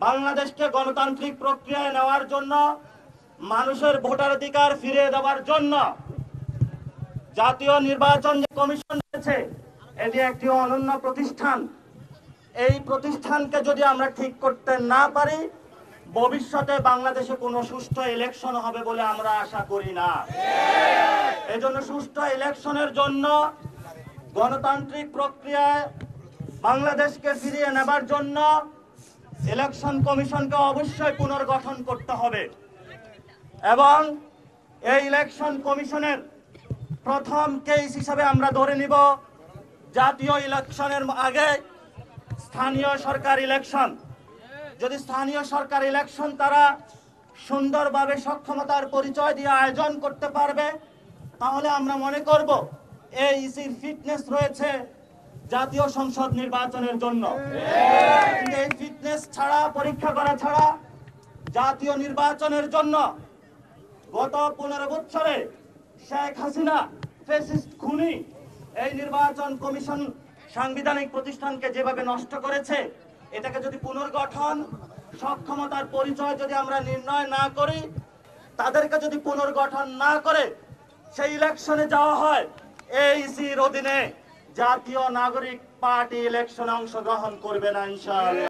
বাংলাদেশকে গণতান্ত্রিক প্রক্রিয়ায় নেওয়ার জন্য, মানুষের ভোটাধিকার ফিরিয়ে দেওয়ার জন্য জাতীয় নির্বাচন যে কমিশন রয়েছে, এটি একটি অনন্য প্রতিষ্ঠান। এই প্রতিষ্ঠানকে যদি আমরা ঠিক করতে না পারি, ভবিষ্যতে বাংলাদেশে কোনো সুষ্ঠু ইলেকশন হবে বলে আমরা আশা করি না। এজন্য সুষ্ঠু ইলেকশনের জন্য, গণতান্ত্রিক প্রক্রিয়ায় বাংলাদেশকে ফিরিয়ে নেবার জন্য ইলেকশন কমিশনকে অবশ্যই পুনর্গঠন করতে হবে। এবং এই ইলেকশন কমিশনের প্রথম কেস হিসাবে আমরা ধরে নিব জাতীয় ইলেকশনের আগে স্থানীয় সরকার ইলেকশন। যদি স্থানীয় সরকার ইলেকশন তারা সুন্দরভাবে সক্ষমতার পরিচয় দিয়ে আয়োজন করতে পারবে, তাহলে আমরা মনে করব এই ইসির ফিটনেস রয়েছে জাতীয় সংসদ নির্বাচনের জন্য। এই ফিটনেস ছাড়া, পরীক্ষা করা ছাড়া জাতীয় নির্বাচনের জন্য গত 15 বছরে শেখ হাসিনা ফ্যাসিস্ট খুনি এই নির্বাচন কমিশন সাংবিধানিক প্রতিষ্ঠানকে যেভাবে নষ্ট করেছে, এটাকে যদি পুনর্গঠন সক্ষমতার পরিচয় যদি আমরা নির্ণয় না করি, তাদেরকে যদি পুনর্গঠন না করে সেই ইলেকশনে যাওয়া হয়, এইসির অধীনে জাতীয় নাগরিক পার্টি ইলেকশনে অংশগ্রহণ করবে না ইনশাআল্লাহ।